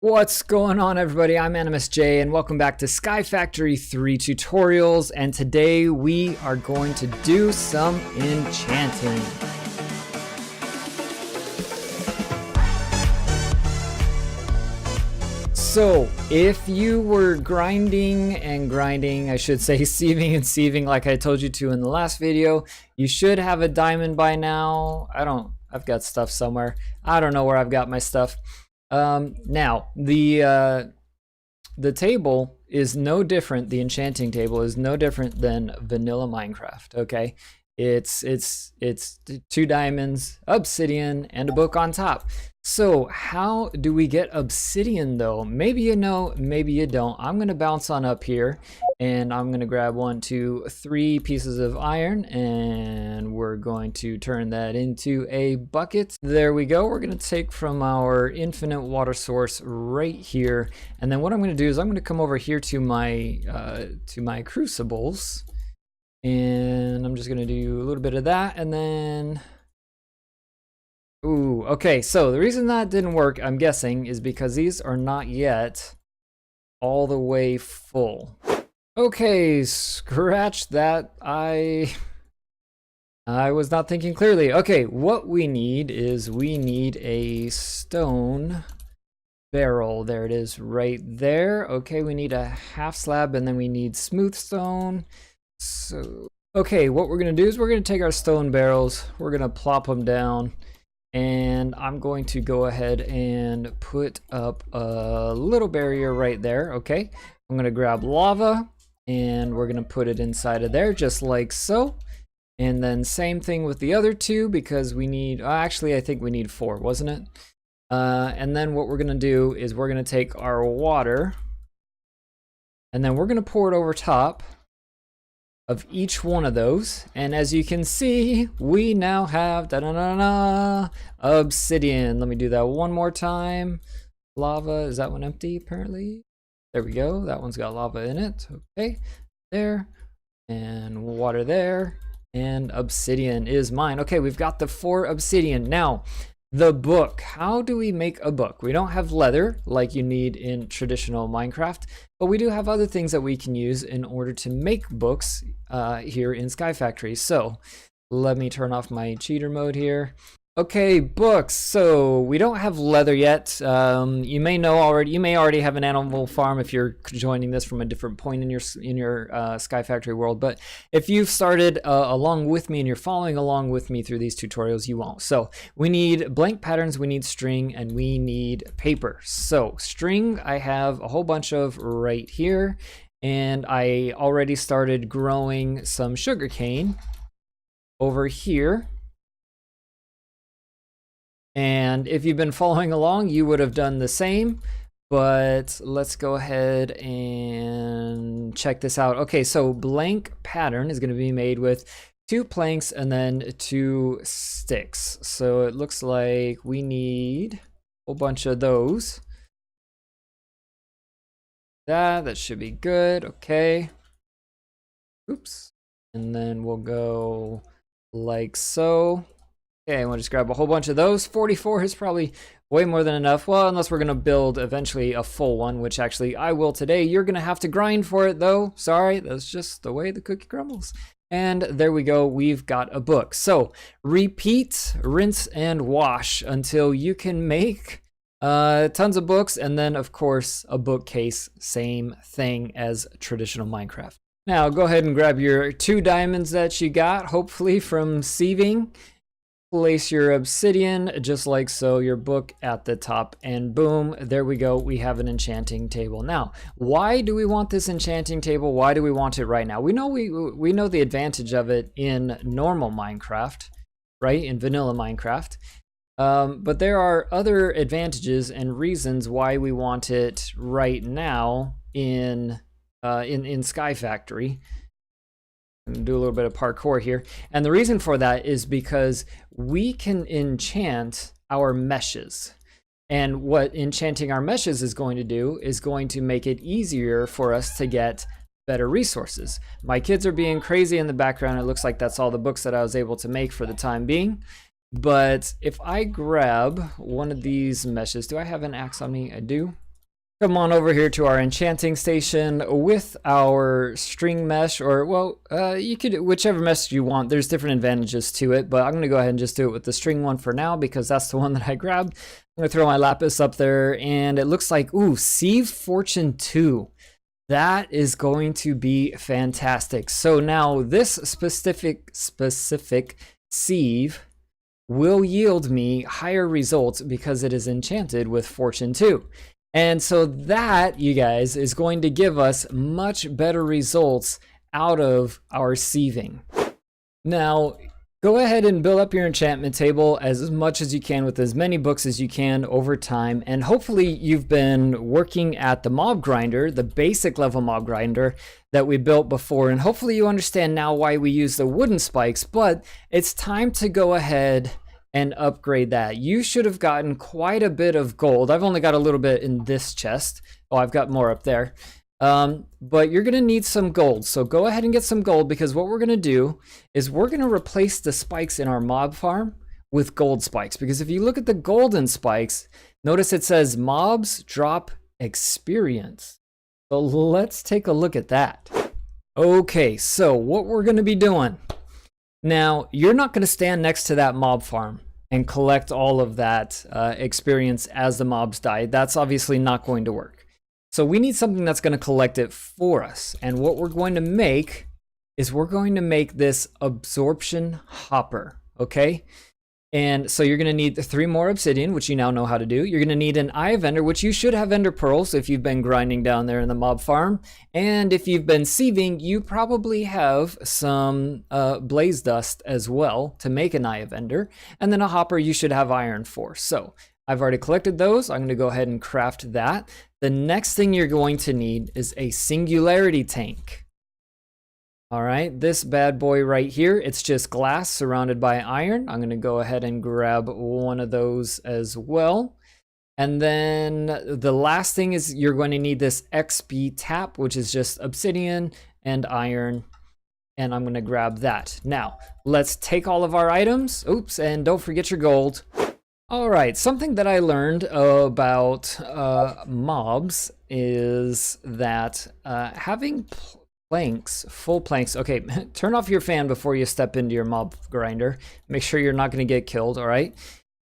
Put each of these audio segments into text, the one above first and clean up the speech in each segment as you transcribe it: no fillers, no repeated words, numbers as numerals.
What's going on, everybody? I'm Animus J, and welcome back to Sky Factory 3 tutorials. And today we are going to do some enchanting. So, if you were grinding, I should say sieving and sieving like I told you to in the last video, you should have a diamond by now. I've got stuff somewhere. I don't know where I've got my stuff. Now, the table is no different, the enchanting table is no different than vanilla Minecraft, okay? It's 2 diamonds, obsidian, and a book on top. So how do we get obsidian though? Maybe you know, maybe you don't. I'm gonna bounce on up here and I'm gonna grab 1, 2, 3 pieces of iron and we're going to turn that into a bucket. There we go. We're gonna take from our infinite water source right here. And then what I'm gonna do is I'm gonna come over here to my crucibles. And I'm just gonna do a little bit of that and then... Ooh, okay, so the reason that didn't work, I'm guessing, is because these are not yet all the way full. Okay, scratch that. I was not thinking clearly. Okay, what we need is we need a stone barrel. There it is right there. Okay, we need a half slab and then we need smooth stone. So, okay, what we're gonna do is we're gonna take our stone barrels, we're gonna plop them down, and I'm going to go ahead and put up a little barrier right there. Okay, I'm gonna grab lava and we're gonna put it inside of there just like so. And then same thing with the other 2 because we need, actually I think we need 4, wasn't it? And then what we're gonna do is we're gonna take our water and then we're gonna pour it over top of each one of those, and as you can see, we now have obsidian. Let me do that one more time. Lava, is that one empty apparently? There we go, that one's got lava in it. Okay, there, and water there, and obsidian is mine. Okay, we've got the 4 obsidian. Now, the book. How do we make a book? We don't have leather like you need in traditional Minecraft, but we do have other things that we can use in order to make books here in Sky Factory. So let me turn off my cheater mode here. Okay, books. So we don't have leather yet. You may already have an animal farm if you're joining this from a different point in your Sky Factory world. But if you've started along with me and you're following along with me through these tutorials, you won't. So we need blank patterns, we need string, and we need paper. So string, I have a whole bunch of right here, and I already started growing some sugarcane over here. And if you've been following along, you would have done the same, but let's go ahead and check this out. Okay, so blank pattern is going to be made with 2 planks and then 2 sticks. So it looks like we need a whole bunch of those. That should be good. Okay. Oops. And then we'll go like so. Okay, we'll just grab a whole bunch of those. 44 is probably way more than enough. Well, unless we're going to build eventually a full one, which actually I will today. You're going to have to grind for it though. Sorry, that's just the way the cookie crumbles. And there we go, we've got a book. So repeat, rinse, and wash until you can make tons of books. And then of course, a bookcase, same thing as traditional Minecraft. Now go ahead and grab your 2 diamonds that you got, hopefully from sieving. Place your obsidian just like so, your book at the top, and boom, there we go, we have an enchanting table. Now, why do we want this enchanting table? Why do we want it right now? We know the advantage of it in normal Minecraft, right? In vanilla Minecraft. But there are other advantages and reasons why we want it right now in Sky Factory. Do a little bit of parkour here, and the reason for that is because we can enchant our meshes, and what enchanting our meshes is going to do is going to make it easier for us to get better resources. My kids are being crazy in the background. It looks like that's all the books that I was able to make for the time being, but if I grab one of these meshes, do I have an axe on me? I do. come on over here to our enchanting station with our string mesh, or well, you could whichever mesh you want. There's different advantages to it, but I'm gonna go ahead and just do it with the string one for now because that's the one that I grabbed. I'm gonna throw my lapis up there, and it looks like, ooh, Sieve Fortune 2. That is going to be fantastic. So now this specific sieve will yield me higher results because it is enchanted with Fortune 2. And so that, you guys, is going to give us much better results out of our sieving. Now, go ahead and build up your enchantment table as much as you can with as many books as you can over time. And hopefully you've been working at the mob grinder, the basic level mob grinder that we built before. And hopefully you understand now why we use the wooden spikes, but it's time to go ahead and upgrade that. You should have gotten quite a bit of gold. I've only got a little bit in this chest. Oh, I've got more up there. But you're gonna need some gold. So go ahead and get some gold, because what we're gonna do is we're gonna replace the spikes in our mob farm with gold spikes. Because if you look at the golden spikes, notice it says mobs drop experience. So let's take a look at that. Okay, so what we're gonna be doing. Now, you're not going to stand next to that mob farm and collect all of that experience as the mobs die. That's obviously not going to work. So we need something that's going to collect it for us. And what we're going to make is we're going to make this Absorption Hopper, okay? And so you're going to need 3 more obsidian, which you now know how to do. You're going to need an eye of ender, which you should have ender pearls if you've been grinding down there in the mob farm. And if you've been sieving, you probably have some blaze dust as well to make an eye of ender. And then a hopper you should have iron for. So I've already collected those. I'm going to go ahead and craft that. The next thing you're going to need is a Singularity Tank. All right, this bad boy right here, it's just glass surrounded by iron. I'm gonna go ahead and grab one of those as well. And then the last thing is you're going to need this XP tap, which is just obsidian and iron. And I'm gonna grab that. Now, let's take all of our items. Oops, and don't forget your gold. All right, something that I learned about mobs is that having planks, full planks. Okay, turn off your fan before you step into your mob grinder. Make sure you're not going to get killed, all right?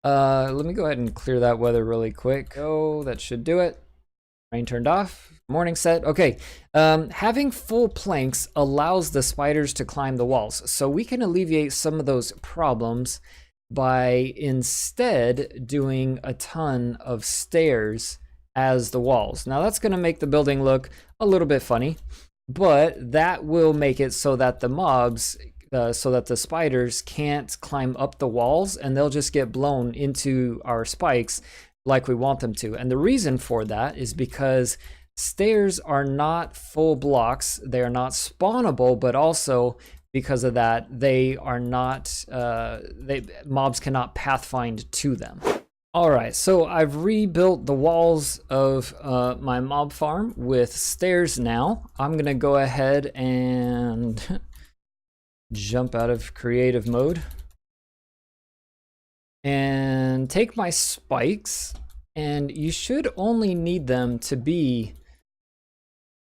Let me go ahead and clear that weather really quick. Oh, that should do it. Rain turned off. Morning set. Okay, having full planks allows the spiders to climb the walls. So we can alleviate some of those problems by instead doing a ton of stairs as the walls. Now that's going to make the building look a little bit funny. But that will make it so that the mobs, so that the spiders can't climb up the walls, and they'll just get blown into our spikes like we want them to. And the reason for that is because stairs are not full blocks. They are not spawnable, but also because of that, they are not, mobs cannot pathfind to them. All right, so I've rebuilt the walls of my mob farm with stairs now. I'm gonna go ahead and jump out of creative mode and take my spikes, and you should only need them to be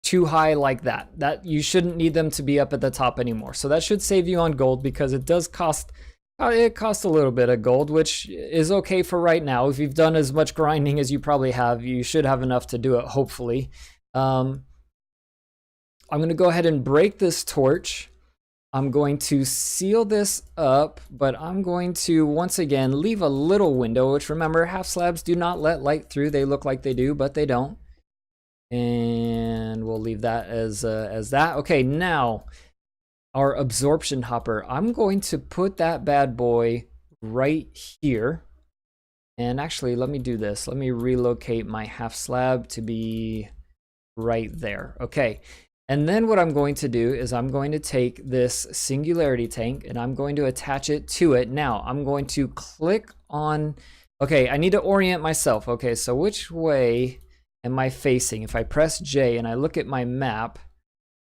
too high like that. You shouldn't need them to be up at the top anymore. So that should save you on gold, because it does cost it costs a little bit of gold, which is okay for right now. If you've done as much grinding as you probably have, you should have enough to do it, hopefully. I'm going to go ahead and break this torch. I'm going to seal this up, but I'm going to, once again, leave a little window, which, remember, half slabs do not let light through. They look like they do, but they don't. And we'll leave that as that. Okay, now our absorption hopper. I'm going to put that bad boy right here. And actually, let me do this. Let me relocate my half slab to be right there. Okay. And then what I'm going to do is I'm going to take this Singularity Tank and I'm going to attach it to it. Now, I'm going to click on... Okay, I need to orient myself. Okay, so which way am I facing? If I press J and I look at my map,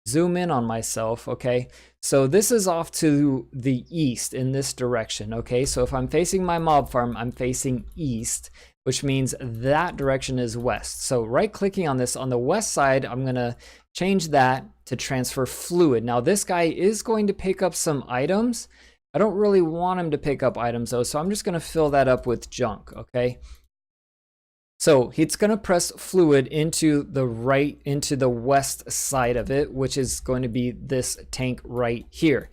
zoom in on myself, okay? So this is off to the east in this direction, okay? So if I'm facing my mob farm, I'm facing east. which means that direction is west. So right clicking on this on the west side, I'm gonna change that to transfer fluid. Now this guy is going to pick up some items. I don't really want him to pick up items though, so I'm just gonna fill that up with junk, okay? So it's gonna press fluid into the west side of it, which is going to be this tank right here.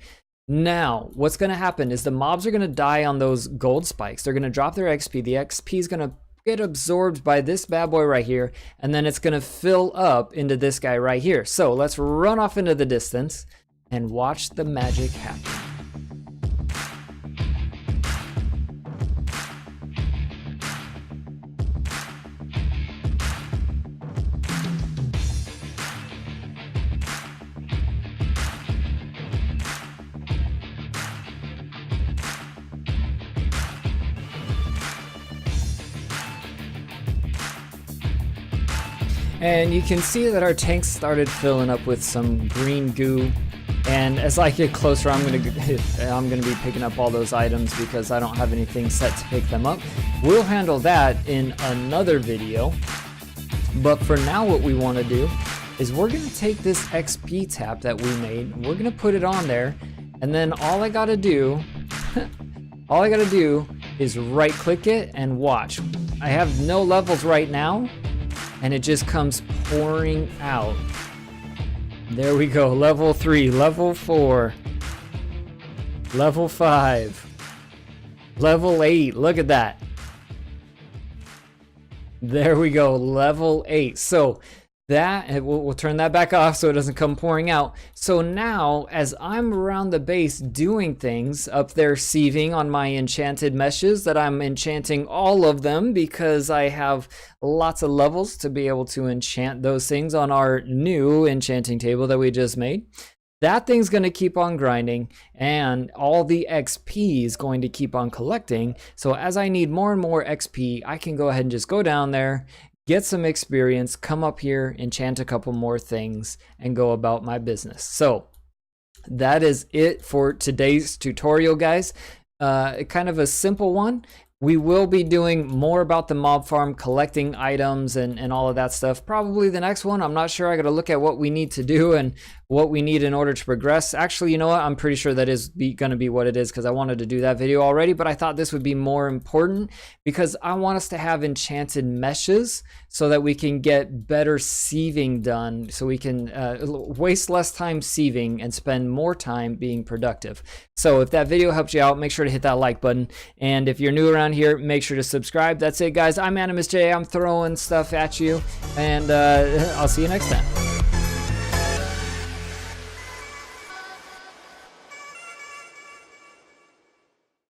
Now, what's gonna happen is the mobs are gonna die on those gold spikes. They're gonna drop their XP. The XP is gonna get absorbed by this bad boy right here, and then it's gonna fill up into this guy right here. So let's run off into the distance and watch the magic happen. And you can see that our tanks started filling up with some green goo. And as I get closer, I'm gonna be picking up all those items because I don't have anything set to pick them up. We'll handle that in another video. But for now, what we want to do is we're gonna take this XP tap that we made, we're gonna put it on there, and then all I gotta do is right click it and watch. I have no levels right now, and it just comes pouring out. There we go, level 3, level 4, level 5, level 8, look at that. There we go, level 8. So that, we'll turn that back off so it doesn't come pouring out. So now, as I'm around the base doing things, up there sieving on my enchanted meshes, that I'm enchanting all of them because I have lots of levels to be able to enchant those things on our new enchanting table that we just made. That thing's going to keep on grinding, and all the XP is going to keep on collecting. So as I need more and more XP, I can go ahead and just go down there, get some experience, come up here, enchant a couple more things, and go about my business. So that is it for today's tutorial, guys. Kind of a simple one. We will be doing more about the mob farm, collecting items and all of that stuff. Probably the next one. I'm not sure. I got to look at what we need to do and what we need in order to progress. Actually, you know what? I'm pretty sure that is going to be what it is because I wanted to do that video already, but I thought this would be more important because I want us to have enchanted meshes so that we can get better sieving done, so we can waste less time sieving and spend more time being productive. So if that video helped you out, make sure to hit that like button. And if you're new around here, make sure to subscribe. That's it, guys. I'm Animus J. I'm throwing stuff at you, and I'll see you next time.